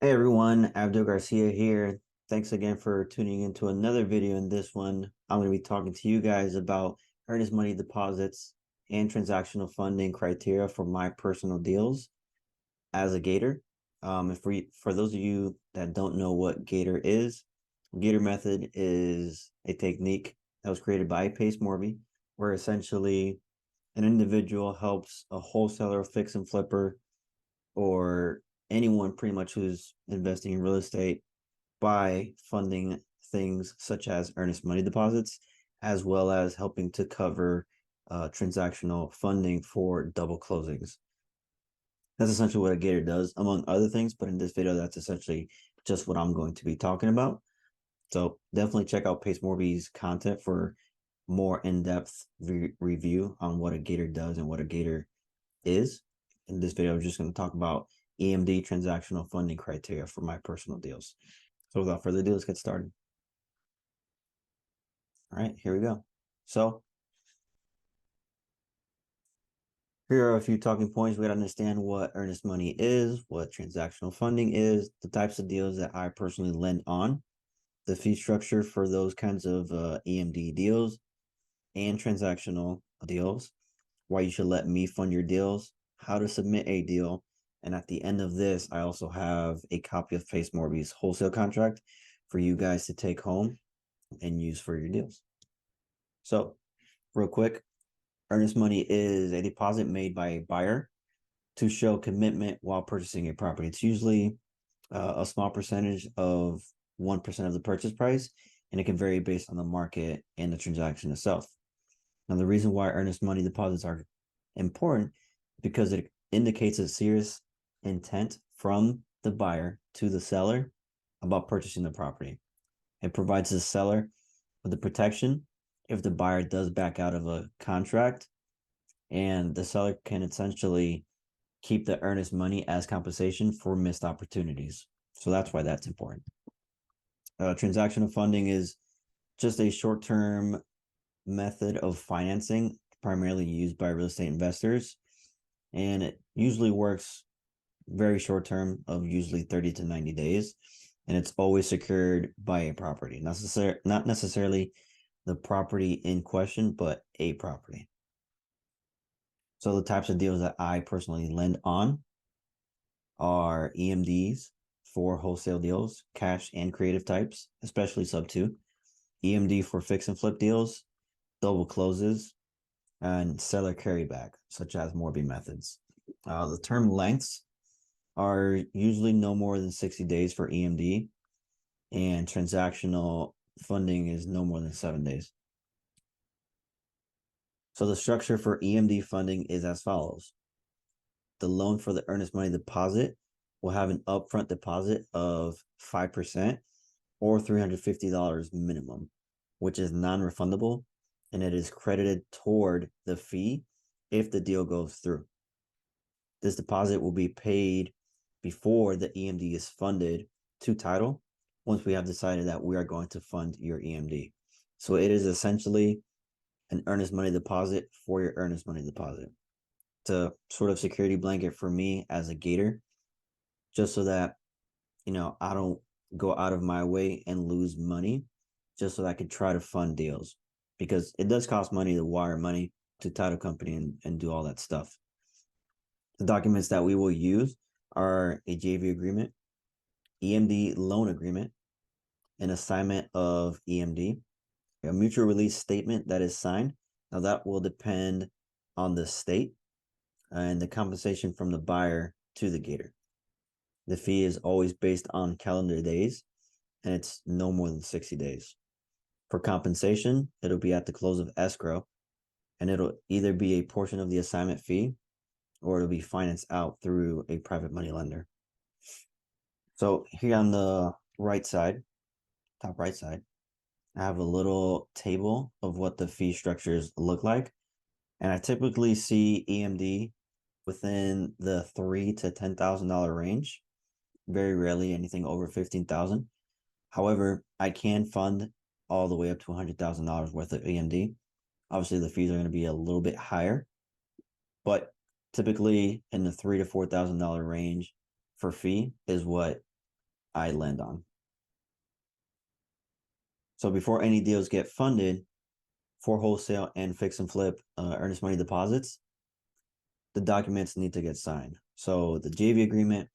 Hey everyone, Abdul Garcia here. Thanks again for tuning into another video. In this one, I'm going to be talking to you guys about earnest money deposits and transactional funding criteria for my personal deals as a Gator. For those of you that don't know what Gator is, Gator Method is a technique that was created by Pace Morby, where essentially an individual helps a wholesaler, fix and flipper, or anyone pretty much who's investing in real estate by funding things such as earnest money deposits, as well as helping to cover transactional funding for double closings. That's essentially what a Gator does, among other things. But in this video, that's essentially just what I'm going to be talking about. So definitely check out Pace Morby's content for more in-depth review on what a Gator does and what a Gator is. In this video, I'm just going to talk about EMD, transactional funding criteria for my personal deals. So without further ado, let's get started. All right, here we go. So here are a few talking points. We got to understand what earnest money is, what transactional funding is, the types of deals that I personally lend on, the fee structure for those kinds of EMD deals and transactional deals, why you should let me fund your deals, how to submit a deal. And at the end of this, I also have a copy of Pace Morby's wholesale contract for you guys to take home and use for your deals. So real quick, earnest money is a deposit made by a buyer to show commitment while purchasing a property. It's usually a small percentage of 1% of the purchase price, and it can vary based on the market and the transaction itself. Now, the reason why earnest money deposits are important because it indicates a serious intent from the buyer to the seller about purchasing the property. It provides the seller with the protection if the buyer does back out of a contract, and the seller can essentially keep the earnest money as compensation for missed opportunities. So that's why that's important. Transactional funding is just a short-term method of financing primarily used by real estate investors, and it usually works very short term of usually 30 to 90 days, and it's always secured by a property, not necessarily the property in question, but a property. So the types of deals that I personally lend on are EMDs for wholesale deals, cash and creative types, especially sub 2, EMD for fix and flip deals, double closes, and seller carryback, such as Morby methods. The term lengths are usually no more than 60 days for EMD, and transactional funding is no more than 7 days. So the structure for EMD funding is as follows. The loan for the earnest money deposit will have an upfront deposit of 5% or $350 minimum, which is non-refundable, and it is credited toward the fee if the deal goes through. This deposit will be paid before the EMD is funded to title once we have decided that we are going to fund your EMD. So it is essentially an earnest money deposit for your earnest money deposit. It's a sort of security blanket for me as a Gator, just so that, I don't go out of my way and lose money just so that I could try to fund deals, because it does cost money to wire money to title company and do all that stuff. The documents that we will use are a JV agreement, EMD loan agreement, an assignment of EMD, a mutual release statement that is signed. Now that will depend on the state and the compensation from the buyer to the Gator. The fee is always based on calendar days, and it's no more than 60 days. For compensation, it'll be at the close of escrow, and it'll either be a portion of the assignment fee or it'll be financed out through a private money lender. So here on the right side, top right side, I have a little table of what the fee structures look like. And I typically see EMD within the $3,000 to $10,000 range. Very rarely anything over $15,000. However, I can fund all the way up to $100,000 worth of EMD. Obviously, the fees are going to be a little bit higher, but typically in the $3,000 to $4,000 range for fee is what I lend on. So before any deals get funded for wholesale and fix and flip earnest money deposits, the documents need to get signed. So the JV agreement,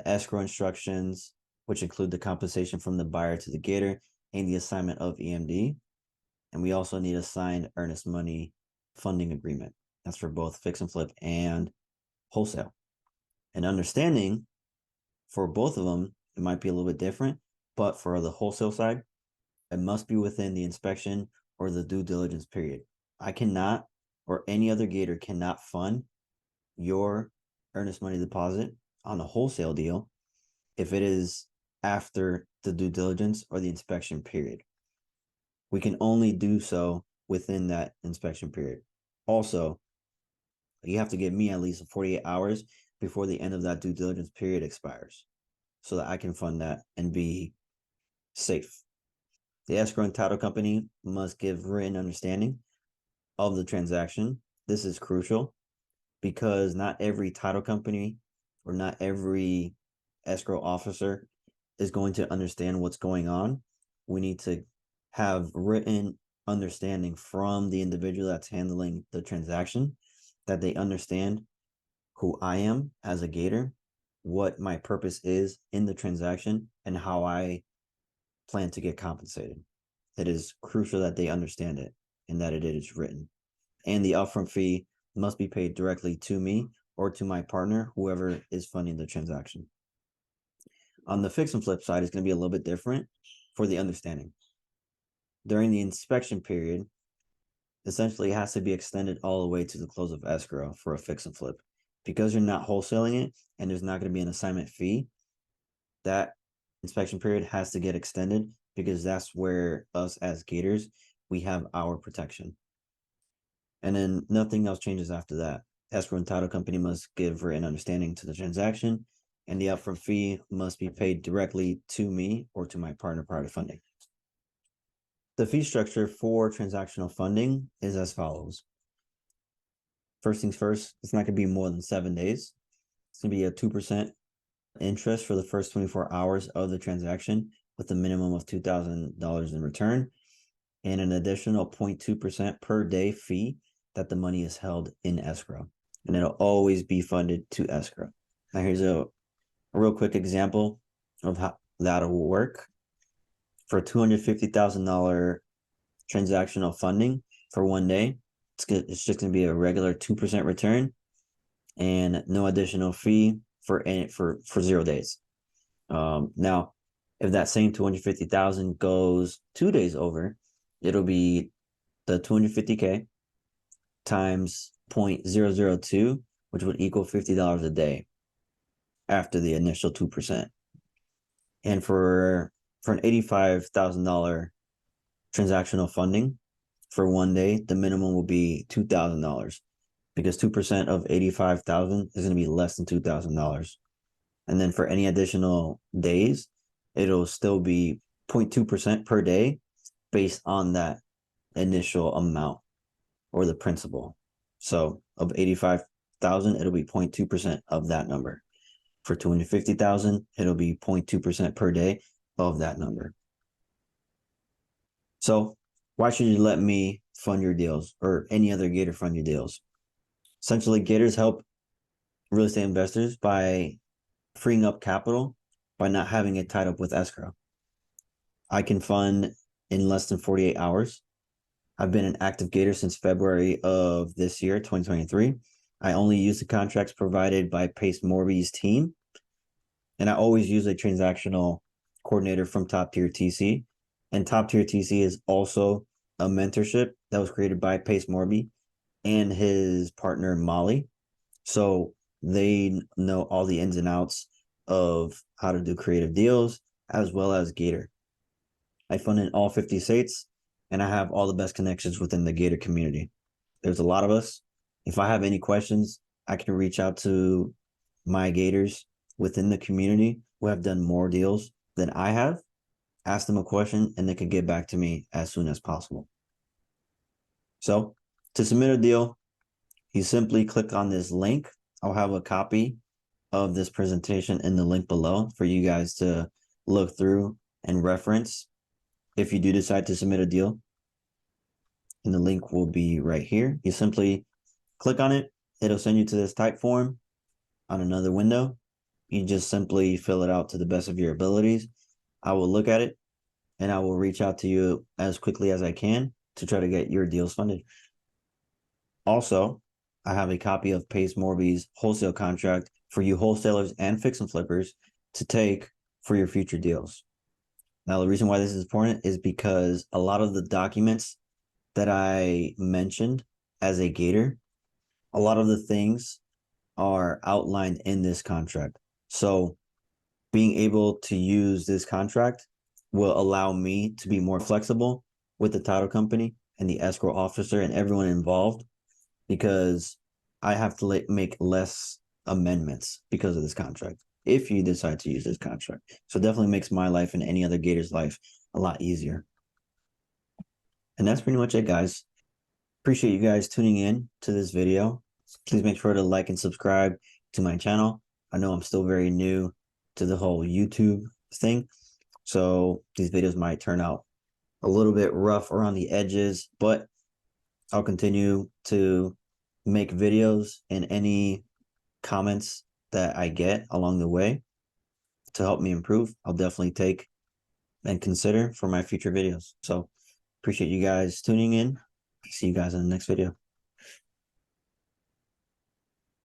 escrow instructions, which include the compensation from the buyer to the Gator, and the assignment of EMD. And we also need a signed earnest money funding agreement. That's for both fix and flip and wholesale. And understanding for both of them, it might be a little bit different, but for the wholesale side, it must be within the inspection or the due diligence period. I cannot, or any other Gator cannot fund your earnest money deposit on a wholesale deal if it is after the due diligence or the inspection period. We can only do so within that inspection period. Also, you have to give me at least 48 hours before the end of that due diligence period expires so that I can fund that and be safe. The escrow and title company must give written understanding of the transaction. This is crucial because not every title company or not every escrow officer is going to understand what's going on. We need to have written understanding from the individual that's handling the transaction, that they understand who I am as a Gator, what my purpose is in the transaction, and how I plan to get compensated. It is crucial that they understand it and that it is written. And the upfront fee must be paid directly to me or to my partner, whoever is funding the transaction. On the fix and flip side, it's going to be a little bit different for the understanding. During the inspection period, essentially it has to be extended all the way to the close of escrow for a fix and flip. Because you're not wholesaling it and there's not going to be an assignment fee, that inspection period has to get extended because that's where us as Gators, we have our protection. And then nothing else changes after that. Escrow and title company must give written understanding to the transaction, and the upfront fee must be paid directly to me or to my partner prior to funding. The fee structure for transactional funding is as follows. First things first, it's not going to be more than 7 days. It's going to be a 2% interest for the first 24 hours of the transaction with a minimum of $2,000 in return, and an additional 0.2% per day fee that the money is held in escrow. And it'll always be funded to escrow. Now here's a real quick example of how that'll work. For $250,000 transactional funding for 1 day, it's just going to be a regular 2% return and no additional fee for 0 days. Now, if that same 250,000 goes 2 days over, it'll be the 250K times 0.002, which would equal $50 a day after the initial 2%. And for an $85,000 transactional funding for 1 day, the minimum will be $2,000 because 2% of 85,000 is going to be less than $2,000. And then for any additional days, it'll still be 0.2% per day based on that initial amount or the principal. So of 85,000, it'll be 0.2% of that number. For 250,000, it'll be 0.2% per day of that number. So why should you let me fund your deals or any other Gator fund your deals? Essentially, Gators help real estate investors by freeing up capital by not having it tied up with escrow. I can fund in less than 48 hours. I've been an active Gator since February of this year, 2023. I only use the contracts provided by Pace Morby's team. And I always use a transactional coordinator from Top Tier TC. And Top Tier TC is also a mentorship that was created by Pace Morby and his partner, Molly. So they know all the ins and outs of how to do creative deals as well as Gator. I fund in all 50 states, and I have all the best connections within the Gator community. There's a lot of us. If I have any questions, I can reach out to my Gators within the community who have done more deals than I have, ask them a question, and they can get back to me as soon as possible. So to submit a deal, you simply click on this link. I'll have a copy of this presentation in the link below for you guys to look through and reference if you do decide to submit a deal. And the link will be right here. You simply click on it. It'll send you to this type form on another window. You just simply fill it out to the best of your abilities. I will look at it and I will reach out to you as quickly as I can to try to get your deals funded. Also, I have a copy of Pace Morby's wholesale contract for you wholesalers and fix and flippers to take for your future deals. Now, the reason why this is important is because a lot of the documents that I mentioned as a Gator, a lot of the things are outlined in this contract. So being able to use this contract will allow me to be more flexible with the title company and the escrow officer and everyone involved, because I have to make less amendments because of this contract if you decide to use this contract. So it definitely makes my life and any other Gator's life a lot easier. And that's pretty much it, guys. Appreciate you guys tuning in to this video. Please make sure to like and subscribe to my channel. I know I'm still very new to the whole YouTube thing, so these videos might turn out a little bit rough around the edges, but I'll continue to make videos, and any comments that I get along the way to help me improve, I'll definitely take and consider for my future videos. So appreciate you guys tuning in. See you guys in the next video.